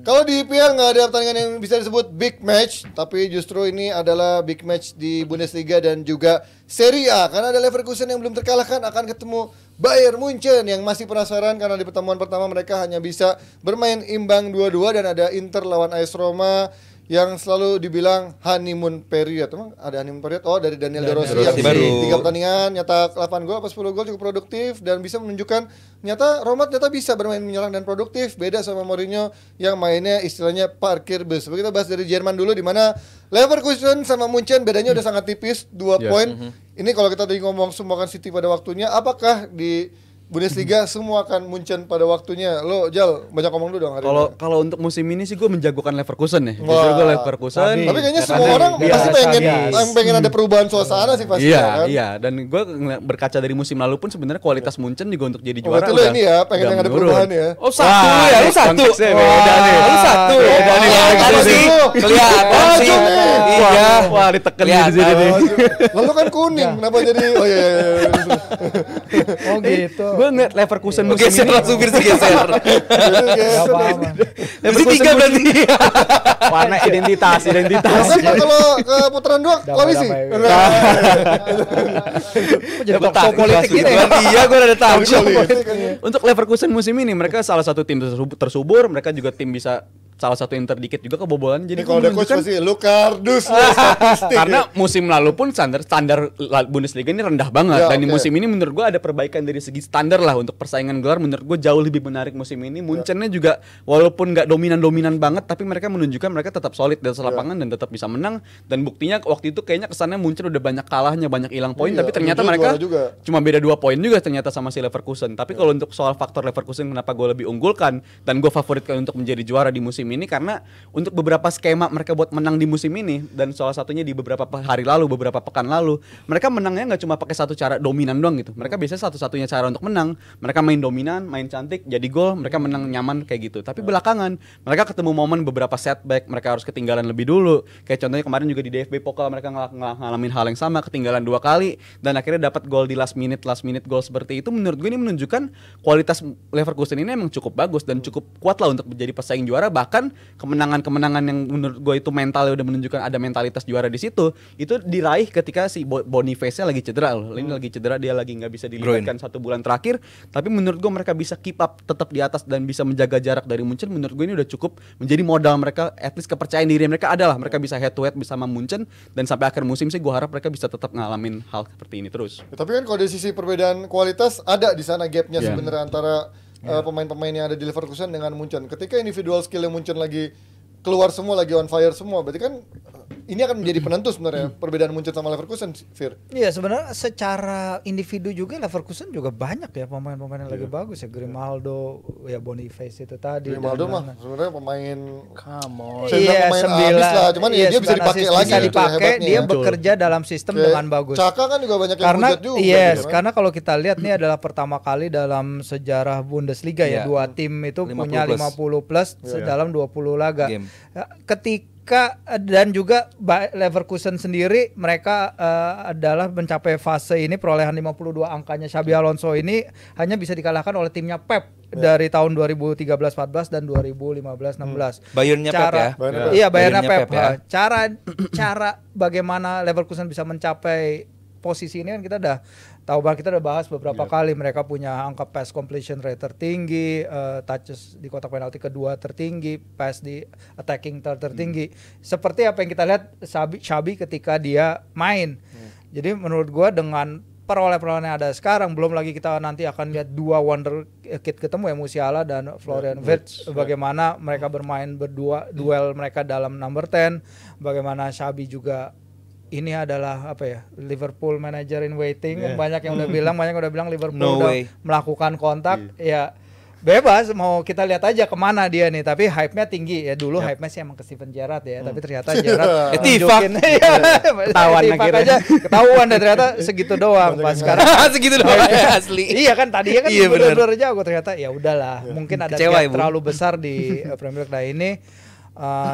Kalau di IPL nggak ada pertandingan yang bisa disebut big match, tapi justru ini adalah big match di Bundesliga dan juga Serie A karena ada Leverkusen yang belum terkalahkan akan ketemu Bayern Munchen yang masih penasaran karena di pertemuan pertama mereka hanya bisa bermain imbang 2-2 dan ada Inter lawan AS Roma yang selalu dibilang honeymoon period. Emang ada honeymoon period? Oh, dari Daniel De Rossi yang baru 3 pertandingan nyetak 8 gol apa 10 gol cukup produktif dan bisa menunjukkan Roma ternyata bisa bermain menyerang dan produktif, beda sama Mourinho yang mainnya istilahnya parkir bus. Kita bahas dari Jerman dulu di mana Leverkusen sama Munchen bedanya udah sangat tipis 2 poin. Ini kalau kita tadi ngomong semua kan City pada waktunya, apakah di Bundesliga semua akan Munchen pada waktunya? Lo Jal, banyak ngomong dulu dong hari ini. Kalau untuk musim ini sih gue menjagokan Leverkusen ya. Justru gue Leverkusen. Tapi kayaknya semua orang pasti pengen ada perubahan suasana sih pasti. Iya, kan? Iya. Dan gue berkaca dari musim lalu pun sebenarnya kualitas Munchen juga untuk jadi juara. Betul ini ya, pengen yang ada perubahan ya. Oh satu ya, lu satu. Beda nih. Lu satu. Beda nih. Kelihatan sih. Iya. Wah, diteken di sini nih. Lalu kan kuning, kenapa jadi? Oh iya. Oh gitu. Gue ngeliat Leverkusen musim Geser ini langsung geser. Gak apa-apa. Leverkusen 3 berarti. warna identitas. Kan kalau ke putaran 2 koalisi. Jadi talk politik ini. Iya, gue udah tahu. Untuk Leverkusen musim ini mereka salah satu tim tersubur, mereka juga tim bisa salah satu yang terdikit juga kebobolan. Jadi kalau ada coach pasti Lucardus karena musim lalu pun standar Bundesliga ini rendah banget dan di musim ini menurut gua ada perbaikan dari segi standar lah untuk persaingan gelar. Menurut gua jauh lebih menarik musim ini. Munchennya juga walaupun nggak dominan banget tapi mereka menunjukkan mereka tetap solid di atas lapangan dan tetap bisa menang. Dan buktinya waktu itu kayaknya kesannya Munchen udah banyak kalahnya, banyak hilang poin, tapi ternyata mereka cuma beda 2 poin juga ternyata sama si Leverkusen. Tapi kalau untuk soal faktor Leverkusen kenapa gua lebih unggulkan dan gua favoritkan untuk menjadi juara di musim ini karena untuk beberapa skema mereka buat menang di musim ini dan salah satunya di beberapa hari lalu, beberapa pekan lalu, mereka menangnya nggak cuma pakai satu cara dominan doang gitu. Mereka biasanya satu-satunya cara untuk menang, mereka main dominan, main cantik, jadi gol, mereka menang nyaman kayak gitu. Tapi belakangan mereka ketemu momen beberapa setback, mereka harus ketinggalan lebih dulu. Kayak contohnya kemarin juga di DFB Pokal mereka ngalamin hal yang sama, ketinggalan 2 kali dan akhirnya dapat gol di last minute gol seperti itu. Menurut gue ini menunjukkan kualitas Leverkusen ini emang cukup bagus dan cukup kuat lah untuk menjadi pesaing juara. Bahkan kemenangan yang menurut gue itu mentalnya udah menunjukkan ada mentalitas juara di situ, itu diraih ketika si Boniface-nya lagi cedera loh. Ini lagi cedera, dia lagi nggak bisa dilibatkan 1 bulan terakhir. Tapi menurut gue mereka bisa keep up tetap di atas dan bisa menjaga jarak dari Munchen. Menurut gue ini udah cukup menjadi modal mereka, at least kepercayaan diri mereka adalah mereka bisa head to head bersama Munchen dan sampai akhir musim sih gue harap mereka bisa tetap ngalamin hal seperti ini terus. Tapi kan kalau dari sisi perbedaan kualitas ada di sana gapnya sebenarnya antara pemain-pemain yang ada di Leverkusen dengan Munchen. Ketika individual skill yang Munchen lagi keluar semua, lagi on fire semua, berarti kan ini akan menjadi penentu sebenarnya perbedaan Munchen sama Leverkusen, Fir. Iya, sebenarnya secara individu juga Leverkusen juga banyak ya pemain-pemain yang lagi bagus ya. Grimaldo, ya Boniface itu tadi. Grimaldo mah sebenarnya pemain iya, pemain abis lah, cuman dia bisa dipakai lagi. Bisa dipakai, dia bekerja dalam sistem dengan bagus. Caka kan juga banyak yang hujat juga. Yes, karena kalau kita lihat nih adalah pertama kali dalam sejarah Bundesliga ya, 2 tim itu punya 50 plus dalam 20 laga. Ketika dan juga Leverkusen sendiri mereka adalah mencapai fase ini perolehan 52 angkanya Xabi Alonso ini hanya bisa dikalahkan oleh timnya Pep dari tahun 2013-14 dan 2015-16. Bayernnya Pep ya. Iya, Bayernnya Pep. Ya. Cara bagaimana Leverkusen bisa mencapai posisi ini kan kita udah tahu banget, kita udah bahas beberapa kali. Mereka punya angka pass completion rate tertinggi, touches di kotak penalti kedua tertinggi, pass di attacking tertinggi. Seperti apa yang kita lihat Xabi ketika dia main. Jadi menurut gua dengan perolehan yang ada sekarang, belum lagi kita nanti akan lihat 2 wonder kid ketemu ya, Musiala dan Florian Wirtz, bagaimana mereka bermain berdua, duel mereka dalam number 10, bagaimana Xabi juga ini adalah apa ya, Liverpool manager in waiting. Banyak yang udah bilang Liverpool udah melakukan kontak. Ya bebas, mau kita lihat aja kemana dia nih. Tapi hype-nya tinggi ya. Dulu hype-nya sih emang ke Steven Gerrard ya. Tapi ternyata Gerrard nunjukin ketahuan deh ternyata segitu doang. Pas sekarang segitu doang asli. Iya kan, tadinya kan bener-bener jago, ternyata ya udahlah. Mungkin ada gap terlalu besar di Premier League. Nah ini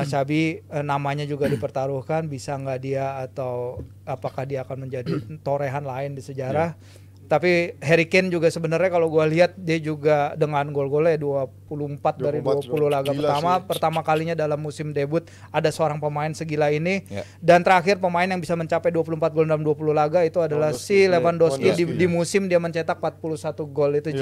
Xabi namanya juga dipertaruhkan, bisa nggak dia atau apakah dia akan menjadi torehan lain di sejarah. Tapi Harry Kane juga sebenarnya kalau gua lihat dia juga dengan gol-golnya 24 dari 20 laga pertama kalinya dalam musim debut ada seorang pemain segila ini. Dan terakhir pemain yang bisa mencapai 24 gol dalam 20 laga itu adalah si Lewandowski di musim dia mencetak 41 gol itu.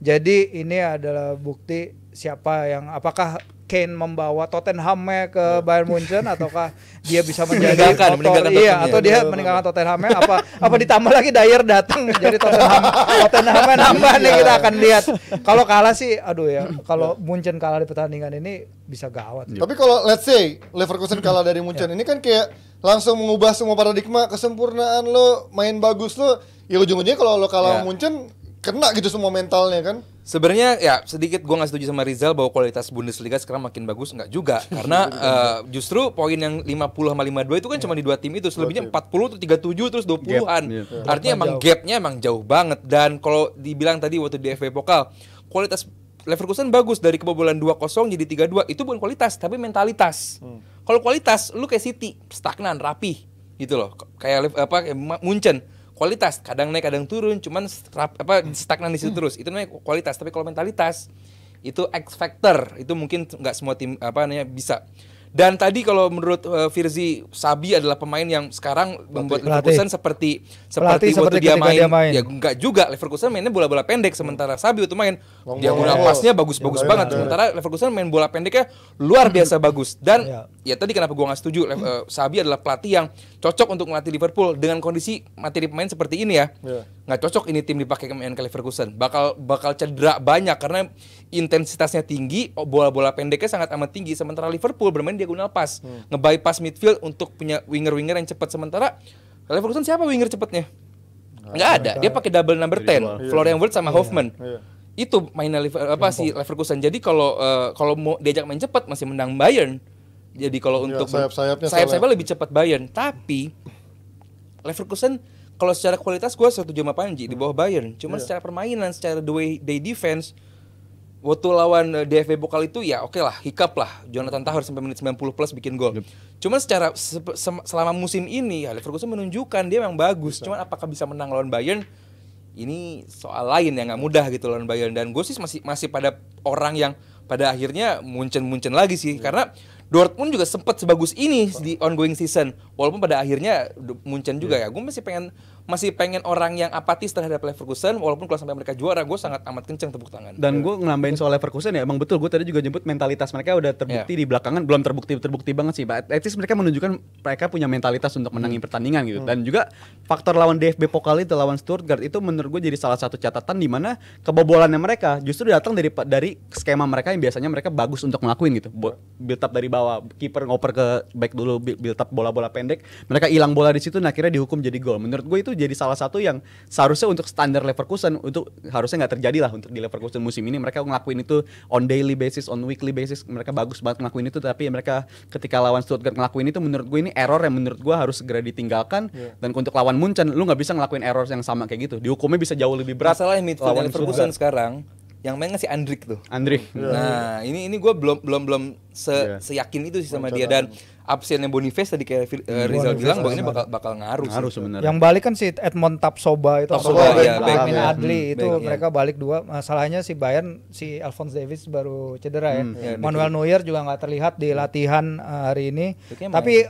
Jadi ini adalah bukti siapa yang apakah Kane membawa Tottenham ke Bayern Munchen ataukah dia bisa menjadi motor atau dia meninggalkan Tottenham apa ditambah lagi Dyer datang jadi Tottenham nambah nih kita akan lihat. Kalau kalah sih aduh ya kalau Munchen kalah di pertandingan ini bisa gawat. Tapi kalau let's say Leverkusen kalah dari Munchen ini kan kayak langsung mengubah semua paradigma kesempurnaan lo main bagus lo ya ujung-ujungnya kalau lo kalah Munchen kena gitu semua mentalnya kan. Sebenarnya ya sedikit gue nggak setuju sama Rizal bahwa kualitas Bundesliga sekarang makin bagus, nggak juga karena justru poin yang 50 sama 52 itu kan cuma di dua tim itu, selebihnya 40 terus 37 terus 20-an. Artinya emang gapnya emang jauh banget. Dan kalau dibilang tadi waktu di FA Pokal kualitas Leverkusen bagus dari kebobolan 2-0 jadi 3-2 itu bukan kualitas tapi mentalitas. Kalau kualitas lu kayak City stagnan rapi gitu loh, kayak Munchen. Kualitas kadang naik kadang turun cuman stagnan di situ terus itu namanya kualitas. Tapi kalau mentalitas itu X factor, itu mungkin nggak semua tim bisa. Dan tadi kalau menurut Firzi, Sabi adalah pemain yang sekarang membuat Leverkusen seperti waktu dia main. Ya enggak juga, Leverkusen mainnya bola-bola pendek sementara Sabi waktu main diagonal pasnya bagus-bagus banget. Sementara Leverkusen main bola pendeknya luar biasa bagus. Dan ya tadi kenapa gua nggak setuju, Sabi adalah pelatih yang cocok untuk melatih Liverpool dengan kondisi materi pemain seperti ini ya. Nggak cocok ini tim dipakai main ke Leverkusen. Bakal cedera banyak karena intensitasnya tinggi, bola-bola pendeknya sangat amat tinggi. Sementara Liverpool bermain diagonal pas, nge-bypass midfield untuk punya winger-winger yang cepat. Sementara Leverkusen siapa winger cepatnya? Nggak ada. Dia pakai double number 10, Florian Wirtz sama Hoffman. Itu mainnya Leverkusen. Jadi kalau mau diajak main cepat masih menang Bayern. Jadi kalau untuk sayap-sayapnya lebih cepat Bayern. Tapi Leverkusen kalau secara kualitas gue setuju sama Panji di bawah Bayern. Cuman secara permainan, secara the way they defense, waktu lawan DFB Pokal itu ya oke lah, hiccup lah. Jonathan Tah sampai menit 90 plus bikin gol. Cuman secara selama musim ini ya Leverkusen menunjukkan dia memang bagus. Cuman apakah bisa menang lawan Bayern? Ini soal lain yang nggak mudah gitu lawan Bayern. Dan gue sih masih pada orang yang pada akhirnya Munchen lagi sih. Karena Dortmund juga sempat sebagus ini di ongoing season, walaupun pada akhirnya Munchen juga ya. Gue masih pengen orang yang apatis terhadap Leverkusen, walaupun kalau sampai mereka juara, gue sangat amat kenceng tepuk tangan. Dan gue nambahin soal Leverkusen ya, emang betul gue tadi juga nyebut mentalitas mereka udah terbukti di belakangan, belum terbukti banget sih. At least mereka menunjukkan mereka punya mentalitas untuk menangin pertandingan gitu. Dan juga faktor lawan DFB Pokal itu lawan Stuttgart itu menurut gue jadi salah satu catatan di mana kebobolannya mereka justru datang dari skema mereka yang biasanya mereka bagus untuk ngelakuin gitu. Build up dari bawah, kiper ngoper ke back dulu, build up bola-bola pendek, mereka hilang bola di situ, nah akhirnya dihukum jadi gol. Menurut gue itu jadi salah satu yang seharusnya untuk standar Leverkusen untuk harusnya nggak terjadi lah untuk di Leverkusen musim ini. Mereka ngelakuin itu on daily basis, on weekly basis, mereka bagus banget ngelakuin itu. Tapi mereka ketika lawan Stuttgart ngelakuin itu, menurut gue ini error yang menurut gue harus segera ditinggalkan. Dan untuk lawan Munchen lu nggak bisa ngelakuin error yang sama kayak gitu, dihukumnya bisa jauh lebih berat. Masalah midfield Leverkusen sekarang yang main ngasih Andrik tuh. Nah, ini gue belum seyakin itu sih sama dia. Dan absennya Boniface tadi kayak Rizal bilang bahwa ini bakal ngaruh sebenarnya. Yang balik kan si Edmond Tapsoba itu, Amin Adli itu mereka balik dua. Masalahnya si Bayern, si Alphonse Davies baru cedera ya. Manuel Neuer juga nggak terlihat di latihan hari ini. Tapi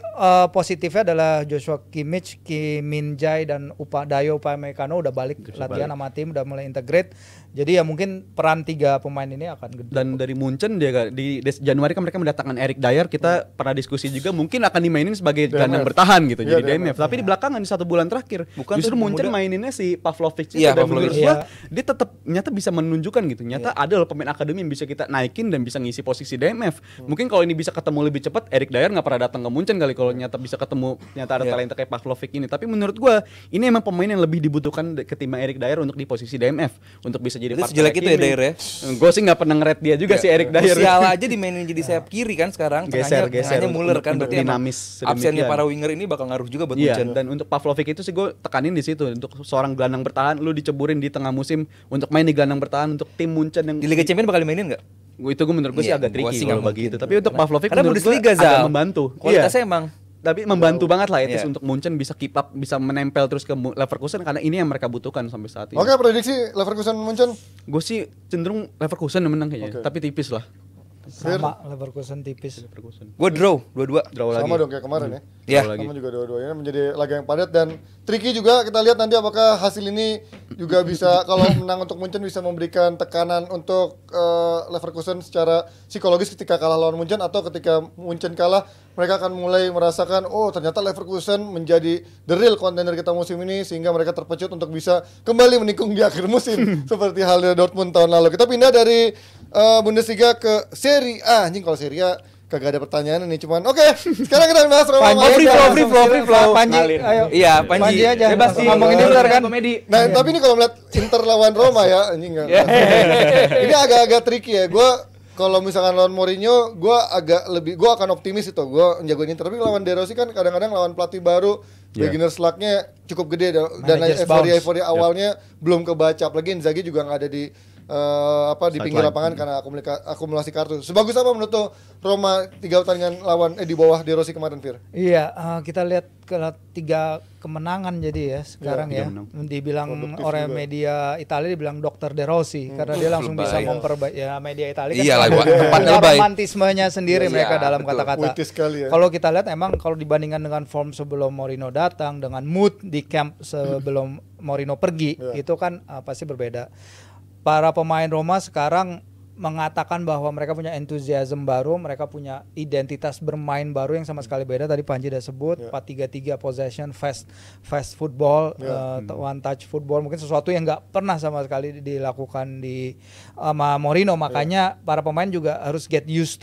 positifnya adalah Joshua Kimmich, Kim Min-jae dan Dayo Upamecano udah balik latihan sama tim, udah mulai integrate. Jadi ya mungkin peran 3 pemain ini akan gede. Dan dari Munchen dia di Januari kan mereka mendatangkan Eric Dyer. Kita pernah diskusi juga mungkin akan dimainin sebagai gelandang bertahan gitu jadi DMF. Tapi di belakangan di 1 bulan terakhir justru Munchen maininnya si Pavlovic itu. Dan menurut gua dia tetap nyata bisa menunjukkan gitu. Nyata ada loh pemain akademi yang bisa kita naikin dan bisa ngisi posisi DMF. Mungkin kalau ini bisa ketemu lebih cepat, Eric Dyer nggak pernah datang ke Munchen kali kalau nyata bisa ketemu nyata ada talenta kayak Pavlovic ini. Tapi menurut gua ini emang pemain yang lebih dibutuhkan ketimbang Eric Dyer untuk di posisi DMF untuk bisa jadi partner. Sejelek itu ya Dyer ya. Gue sih nggak pernah ngeret dia juga sih Eric Dyer. Musiala aja dimainin jadi sayap kiri kan sekarang. Geser Muller kan, berarti dinamis. Absennya para winger ini bakal ngaruh juga buat Munchen. Dan untuk Pavlovic itu sih gue tekanin di situ, untuk seorang gelandang bertahan lu diceburin di tengah musim untuk main di gelandang bertahan untuk tim Munchen yang di Liga Champions bakal dimainin nggak? Itu gue menurut gue sih agak tricky kalau bagi itu. Tapi untuk Pavlovic menurut gue agak membantu. Kualitasnya emang tapi membantu banget lah Iya. untuk Munchen bisa keep up, bisa menempel terus ke Leverkusen karena ini yang mereka butuhkan sampai saat ini. Oke, prediksi Leverkusen Munchen. Gue sih cenderung Leverkusen yang menang kayaknya, Oke. tapi tipis lah. Sama Leverkusen tipis. Leverkusen. Gue draw 2-2. Draw lagi. Sama dong kayak kemarin ya. Ya. Draw lagi. Sama juga dua-duanya menjadi laga yang padat dan tricky juga. Kita lihat nanti apakah hasil ini juga bisa kalau menang untuk Munchen bisa memberikan tekanan untuk Leverkusen secara psikologis ketika kalah lawan Munchen, atau ketika Munchen kalah mereka akan mulai merasakan oh ternyata Leverkusen menjadi the real contender kita musim ini, sehingga mereka terpecut untuk bisa kembali menikung di akhir musim seperti halnya Dortmund tahun lalu. Kita pindah dari Bundesliga ke Serie A. Anjing kalau Serie A kagak ada pertanyaan ini, cuman oke. Sekarang kita bahas Roma. Panji, free flow. Panji, Ngalir. ayo. Iya, Panji aja. bebas Langsung sih. ngomongin Inter kan. Komedi. Nah, tapi ini kalau melihat Inter lawan Roma ya, anjing enggak. Ini agak-agak tricky ya. Gua kalau misalkan lawan Mourinho, gua akan optimis itu. Gua menjagoin Inter. Tapi lawan De Rossi kan kadang-kadang lawan pelatih baru, beginner luck-nya cukup gede dan Managers euforia awalnya belum kebaca. Apalagi Inzaghi juga nggak ada di di pinggir lapangan karena akumulasi kartu. Sebagus apa menurut lo Roma 3 pertandingan lawan di bawah De Rossi kemarin, Fir? Iya, kita lihat ke 3 kemenangan jadi ya sekarang Iya, ya. 3 menang. Dibilang Produktif oleh juga. media Italia dibilang Dr. De Rossi karena dia langsung bisa lebay. memperbaiki ya media Italia kan. Iyalah, punya tempatnya lebay. romantismenya sendiri Iya, mereka dalam betul. kata-kata. Puitis sekali ya. Kalau kita lihat emang kalau dibandingkan dengan form sebelum Mourinho datang, dengan mood di camp sebelum Mourinho pergi, itu kan pasti berbeda. Para pemain Roma sekarang mengatakan bahwa mereka punya enthusiasm baru, mereka punya identitas bermain baru yang sama sekali beda. Tadi Panji udah sebut 4-3-3 possession, fast football, one touch football, mungkin sesuatu yang nggak pernah sama sekali dilakukan di Mourinho. Makanya para pemain juga harus get used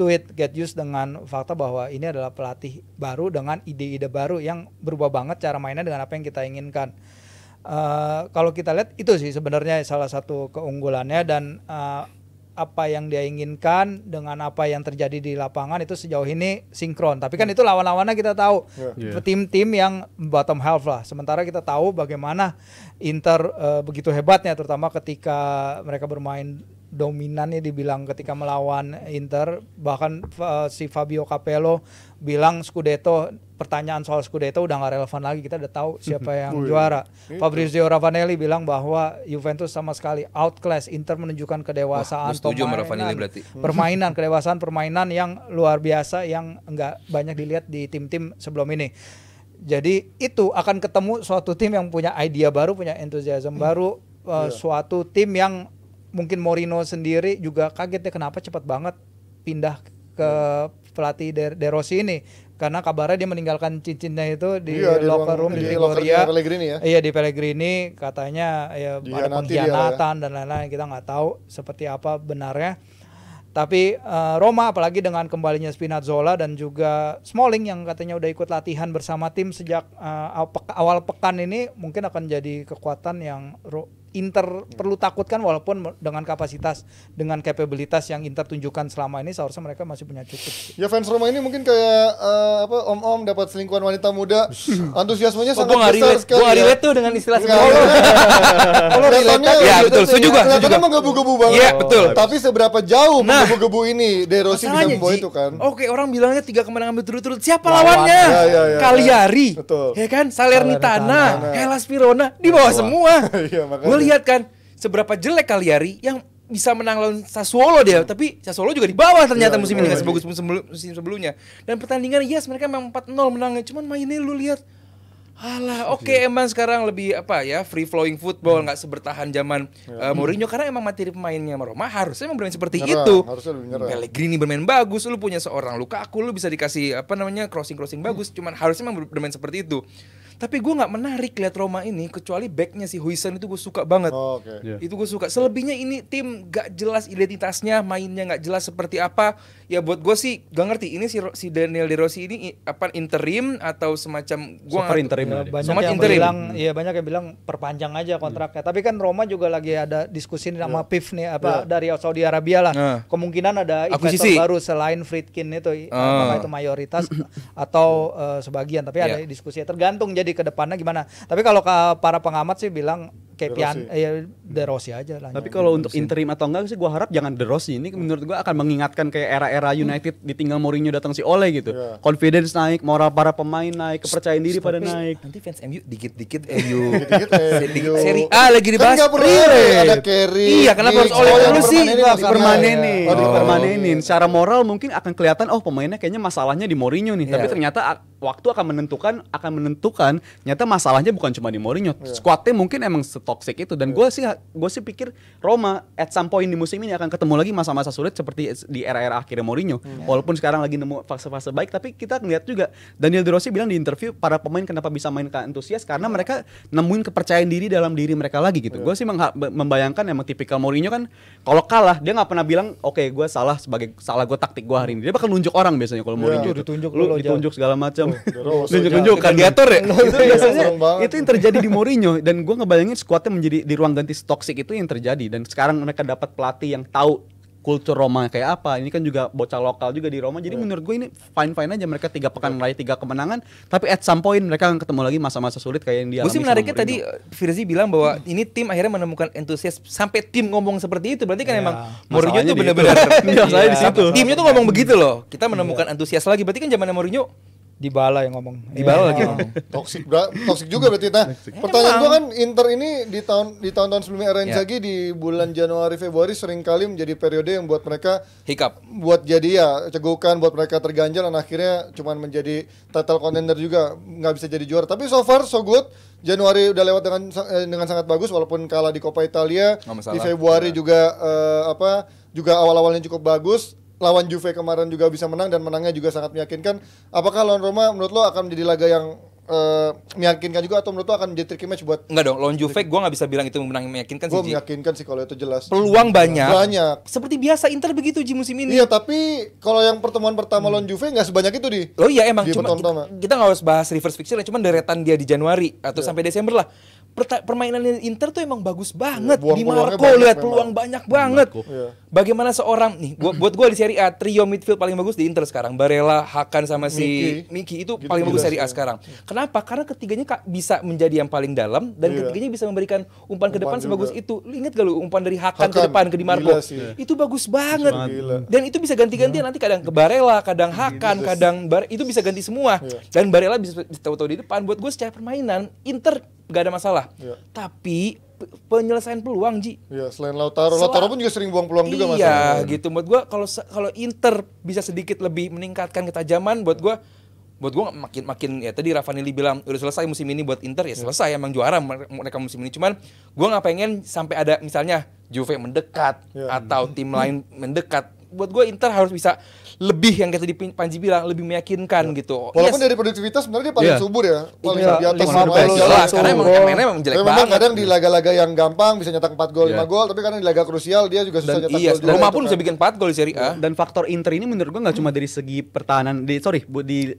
dengan fakta bahwa ini adalah pelatih baru dengan ide-ide baru yang berubah banget cara mainnya dengan apa yang kita inginkan. Kalau kita lihat itu sih sebenarnya salah satu keunggulannya, dan apa yang dia inginkan dengan apa yang terjadi di lapangan itu sejauh ini sinkron. Tapi kan itu lawan-lawannya kita tahu tim-tim yang bottom half lah. Sementara kita tahu bagaimana Inter begitu hebatnya, terutama ketika mereka bermain dominannya dibilang ketika melawan Inter. Bahkan si Fabio Capello bilang pertanyaan soal Scudetto udah gak relevan lagi, kita udah tahu siapa yang juara. Fabrizio Ravanelli bilang bahwa Juventus sama sekali outclass Inter, menunjukkan kedewasaan Setuju sama Ravanelli berarti. kedewasaan permainan yang luar biasa yang nggak banyak dilihat di tim-tim sebelum ini. Jadi itu akan ketemu suatu tim yang punya idea baru, punya enthusiasm baru, suatu tim yang mungkin Mourinho sendiri juga kaget ya kenapa cepat banget pindah ke pelatih De Rossi ini, karena kabarnya dia meninggalkan cincinnya itu di locker room di Trigoria. Iya, di Pellegrini, katanya ya ada pengkhianatan dan lain-lain, kita nggak tahu seperti apa benarnya. Tapi Roma apalagi dengan kembalinya Spinazzola dan juga Smalling yang katanya udah ikut latihan bersama tim sejak awal pekan ini, mungkin akan jadi kekuatan yang Inter perlu takutkan, walaupun dengan kapasitas, dengan capabilitas yang Inter tunjukkan selama ini seharusnya mereka masih punya cukup. Ya fans Roma ini mungkin kayak om-om dapat selingkuhan wanita muda, antusiasmenya sangat besar sekali. Gue relate tuh dengan istilah Kalau relate ya betul, setuju gue. Kelihatannya menggebu-gebu banget. Iya, betul. Tapi seberapa jauh menggebu-gebu ini De Rossi bisa membawa itu kan? Oke, orang bilangnya 3 kemenangan berturut-turut. Siapa lawannya? Ya. Cagliari, Betul. ya kan? Salernitana, Hellas Verona di bawah semua. Iya, makanya. Gue lihat kan seberapa jelek Cagliari yang bisa menang lawan Sassuolo dia, tapi Sassuolo juga di bawah ternyata musim ini, nggak sebagus musim sebelumnya. Dan pertandingan mereka memang 4-0 menangnya, cuman mainnya lu lihat emang sekarang lebih free flowing football, nggak sebertahan zaman Mourinho, karena emang materi pemainnya Roma harusnya emang bermain seperti itu. Pellegrini bermain bagus, lu punya seorang Lukaku, lu bisa dikasih crossing bagus, cuman harusnya emang bermain seperti itu. Tapi gue nggak menarik lihat Roma ini, kecuali backnya si Huijsen itu gue suka banget. Itu gue suka. Selebihnya ini tim gak jelas identitasnya, mainnya nggak jelas seperti apa. Ya buat gue sih gak ngerti ini si Daniel De Rossi ini interim atau semacam interim. Banyak yang bilang perpanjang aja kontraknya. Tapi kan Roma juga lagi ada diskusi sama PIF nih dari Saudi Arabia lah. Kemungkinan ada investor baru selain Friedkin itu, itu mayoritas atau sebagian. Tapi ada diskusi, tergantung jadi ke depannya gimana. Tapi kalau para pengamat sih bilang kayak De Rossi aja lah. Tapi kalau untuk interim atau enggak sih gue harap jangan De Rossi. Ini menurut gue akan mengingatkan kayak era-era United ditinggal Mourinho datang si Ole gitu. Confidence naik, moral para pemain naik, kepercayaan diri pada naik. Nanti fans MU dikit-dikit MU MU. Seri A lagi dibahas. Kan nggak perlu ada carry. Iya, kenapa harus Ole dulu sih? Permanenin. Secara moral mungkin akan kelihatan pemainnya kayaknya masalahnya di Mourinho nih. Tapi ternyata waktu akan menentukan. Ternyata masalahnya bukan cuma di Mourinho. Squadnya mungkin emang setoxic itu. Dan gue sih pikir Roma at some point di musim ini akan ketemu lagi masa-masa sulit seperti di era-era akhirnya Mourinho. Walaupun sekarang lagi nemu fase-fase baik, tapi kita ngeliat juga Daniel De Rossi bilang di interview para pemain kenapa bisa main antusias karena mereka nemuin kepercayaan diri dalam diri mereka lagi gitu. Gue sih membayangkan emang tipikal Mourinho kan kalau kalah dia nggak pernah bilang oke gue salah gue taktik gue hari ini. Dia bakal nunjuk orang biasanya kalau Mourinho ditunjuk segala macam. Nunjuk gladiator ya. Itu biasanya itu yang terjadi di Mourinho dan gue ngebayangin skuadnya menjadi di ruang ganti toksik itu yang terjadi dan sekarang mereka dapat pelatih yang tahu kultur Roma kayak apa. Ini kan juga bocah lokal juga di Roma. Jadi menurut gue ini fine-fine aja mereka 3 pekan meraih 3 kemenangan, tapi at some point mereka akan ketemu lagi masa-masa sulit kayak yang dia alami. Gue sih menariknya tadi Firzi bilang bahwa ini tim akhirnya menemukan entusias sampai tim ngomong seperti itu. Berarti kan emang Mourinho tuh benar-benar di situ. Timnya tuh ngomong begitu loh. Kita menemukan antusias lagi. Berarti kan zamannya Mourinho Dybala yang ngomong. Dybala lagi ngomong. Toksik juga berarti. Nah, pertanyaan gua kan Inter ini di tahun-tahun sebelumnya era Inzaghi di bulan Januari Februari sering kali menjadi periode yang buat mereka hiccup. Buat jadi cegukan, buat mereka terganjal dan akhirnya cuman menjadi title contender juga, nggak bisa jadi juara. Tapi so far so good. Januari udah lewat dengan sangat bagus walaupun kalah di Coppa Italia. Di Februari juga juga awal-awalnya cukup bagus. Lawan Juve kemarin juga bisa menang dan menangnya juga sangat meyakinkan. Apakah lawan Roma menurut lo akan menjadi laga yang meyakinkan juga atau menurut lo akan menjadi tricky match buat? Enggak dong, lawan Juve gue nggak bisa bilang itu menang meyakinkan sih. Gue meyakinkan sih kalau itu jelas. Peluang banyak. Seperti biasa Inter begitu Ji musim ini. Iya, tapi kalau yang pertemuan pertama lawan Juve nggak sebanyak itu di. Oh iya emang cuma kita nggak harus bahas reverse fixture, cuma deretan dia di Januari atau sampai Desember lah. Permainan Inter tuh emang bagus banget. Di Marco lihat peluang banyak banget. Bagaimana seorang nih buat gue di Serie A trio midfield paling bagus di Inter sekarang. Barella, Hakan sama si Miki itu paling bagus Serie A sekarang. Kenapa? Karena ketiganya bisa menjadi yang paling dalam dan ketiganya bisa memberikan umpan ke depan sebagus itu. Lu inget gak lu umpan dari Hakan ke depan ke Di Marco? Itu bagus banget. Dan itu bisa ganti-gantian nanti kadang ke Barella, kadang Hakan, kadang itu bisa ganti semua. Dan Barella bisa tahu-tahu di depan. Buat gue secara permainan Inter gak ada masalah. Tapi penyelesaian peluang Ji. Iya, selain Lautaro pun juga sering buang peluang juga masalah. Iya, gitu. Buat gua kalau Inter bisa sedikit lebih meningkatkan ketajaman buat gua makin ya tadi Raffanelli bilang udah selesai musim ini buat Inter ya selesai emang juara mereka musim ini. Cuman gua nggak pengen sampai ada misalnya Juve mendekat atau tim lain mendekat. Buat gua Inter harus bisa lebih yang kayak tadi Panji bilang lebih meyakinkan gitu. Walaupun dari produktivitas sebenarnya dia paling subur ya, paling di atas jelas karena mainnya memang jelek banget. Kadang di laga-laga yang gampang bisa nyetak 4 gol, 5 gol, tapi kadang di laga krusial dia juga susah nyetak gol. Roma pun bisa bikin 4 gol di Serie A. Dan faktor Inter ini menurut gua enggak cuma dari segi pertahanan di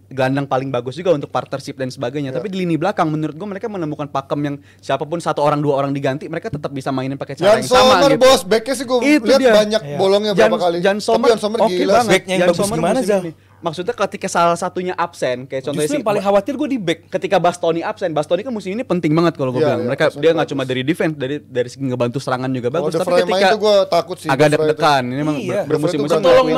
gelandang paling bagus juga untuk partnership dan sebagainya, tapi di lini belakang menurut gua mereka menemukan pakem yang siapapun 1 orang 2 orang diganti mereka tetap bisa mainin pakai cara yang sama gitu. Bos, backnya sih gua lihat banyak bolongnya berapa kali. Jan Sommer gila banget. Bagus gimana Zal? Maksudnya ketika salah satunya absen kayak contohnya justru yang paling khawatir gue di back ketika Bastoni absen. Bastoni kan musim ini penting banget kalau gue bilang. Mereka dia nggak cuma dari defense, dari segi ngebantu serangan juga bagus, tapi ketika itu gue takut sih agak deg-degan. Ini memang bermusim-musim tolong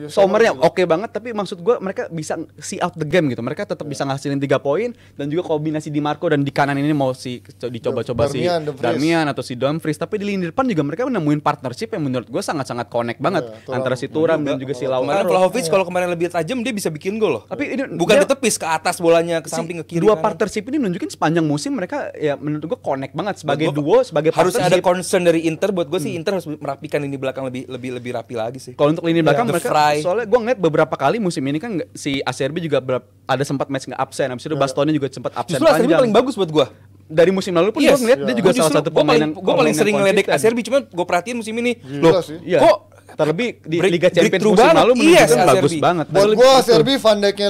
Sommernya oke banget, tapi maksud gue mereka bisa see out the game gitu. Mereka tetap bisa ngasilin 3 poin dan juga kombinasi Di Marco dan di kanan ini mau dicoba-coba si Darmian atau si Dumfries, tapi di lini depan juga mereka menemuin partnership yang menurut gue sangat-sangat connect banget antara si Thuram dan juga si Lautaro. Vlahovic kalau kemarin lebih tajam dia bisa bikin gol loh. Tapi ini bukan di tepis ke atas bolanya ke samping ke kiri. Dua partnership ini nunjukin sepanjang musim mereka ya menurut gue connect banget sebagai duo, sebagai harus ada concern dari Inter buat gue sih Inter harus merapikan lini belakang lebih rapi lagi sih. Kalau untuk lini belakang mereka soalnya gue ngeliat beberapa kali musim ini kan si Acerbi juga ada sempat match nggak absen, habis itu Bastoni juga sempat absen panjang. Justru Acerbi paling bagus buat gue. Dari musim lalu pun gue ngeliat dia juga salah satu pemain yang gue paling sering ngeledek Acerbi, cuma gue perhatiin musim ini loh kok terlebih di Liga Champions musim lalu menunjukkan bagus banget. Buat gue Acerbi Van Dijk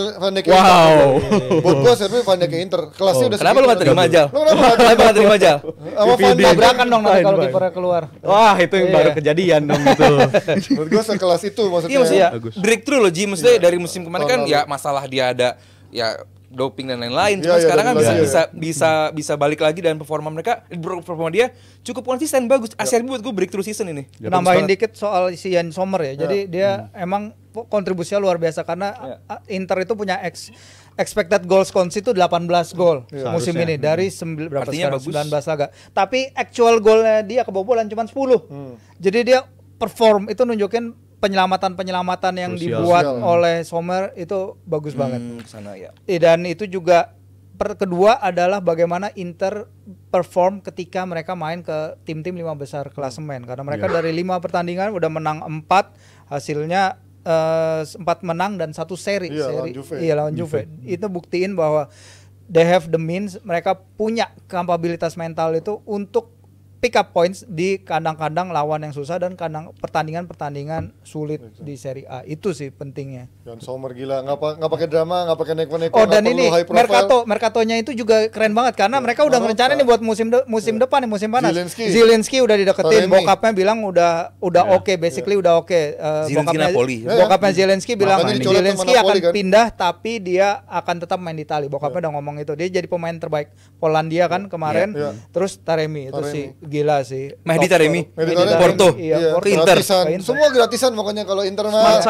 wow. Buat gue Acerbi Van Dijk Inter kelasnya udah. Kenapa lu nggak terima Jal? Kenapa nggak terima Jal? Sama Van Dijk tabrakan dong nanti kalau kipernya keluar. Wah itu yang baru kejadian dong gitu. Menurut gue sekelas itu maksudnya. Iya breakthrough loh Ji, maksudnya dari musim kemarin kan ya masalah dia ada ya doping dan lain-lain. Iya, Cuma iya, sekarang kan dan bisa balik lagi dan performa dia cukup konsisten bagus. ACRB buat gue breakthrough season ini. Nambahin dikit soal si Jan Sommer ya. Jadi dia emang kontribusinya luar biasa karena Inter itu punya expected goals concede itu 18 gol musim ini dari berapa Artinya sekarang bagus. 19 laga. Tapi actual golnya dia kebobolan cuma 10. Jadi dia perform itu nunjukin penyelamatan yang dibuat oleh Sommer itu bagus banget. Kesana ya. Dan itu juga kedua adalah bagaimana Inter perform ketika mereka main ke tim-tim 5 besar klasemen. Karena mereka dari 5 pertandingan udah menang 4, hasilnya 4 menang dan 1 seri. Lawan Juve. Itu buktiin bahwa they have the means, mereka punya kapabilitas mental itu untuk pick up points di kandang-kandang lawan yang susah dan kandang pertandingan sulit di Serie A. Itu sih pentingnya. Dan Sommer gila, nggak pakai drama, nggak pakai neko-neko. Oh, dan ini Mercato-nya itu juga keren banget karena mereka udah ngerencanain nih buat musim depan nih, musim panas. Zelensky udah dideketin, bokapnya bilang udah oke, basically udah oke. Bokapnya Zelensky bilang Zelensky akan pindah tapi dia akan tetap main di Italia. Bokapnya udah ngomong itu. Dia jadi pemain terbaik Polandia kan kemarin. Terus Taremi itu sih gila sih. Mehdi Taremi, Porto, Inter. Semua gratisan pokoknya kalau Inter mah.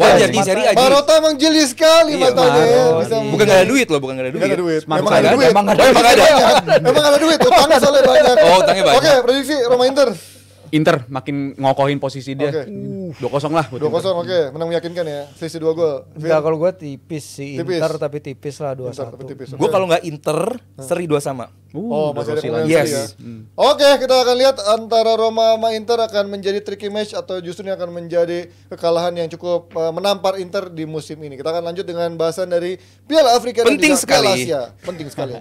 Wajar di Serie A. Barota emang jeli sekali matanya ya. Bukan nggak ada duit loh, bukan nggak ada duit. Emang ada duit. Emang ada duit. Utangnya soalnya banyak. Oh, utangnya banyak. Oke, prediksi Roma Inter. Inter makin ngokohin posisi dia. 2-0 lah. 2-0 oke, menang meyakinkan ya. Selisih 2 gol. Enggak, kalau gue tipis sih Inter tapi tipis lah 2-1. Gue kalau nggak Inter seri 2 sama. Oh, masih ada potensi yes. ya. Oke, kita akan lihat antara Roma sama Inter akan menjadi tricky match atau justru ini akan menjadi kekalahan yang cukup menampar Inter di musim ini. Kita akan lanjut dengan bahasan dari Piala Afrika Penting dan juga Piala sekali. Asia. Penting sekali.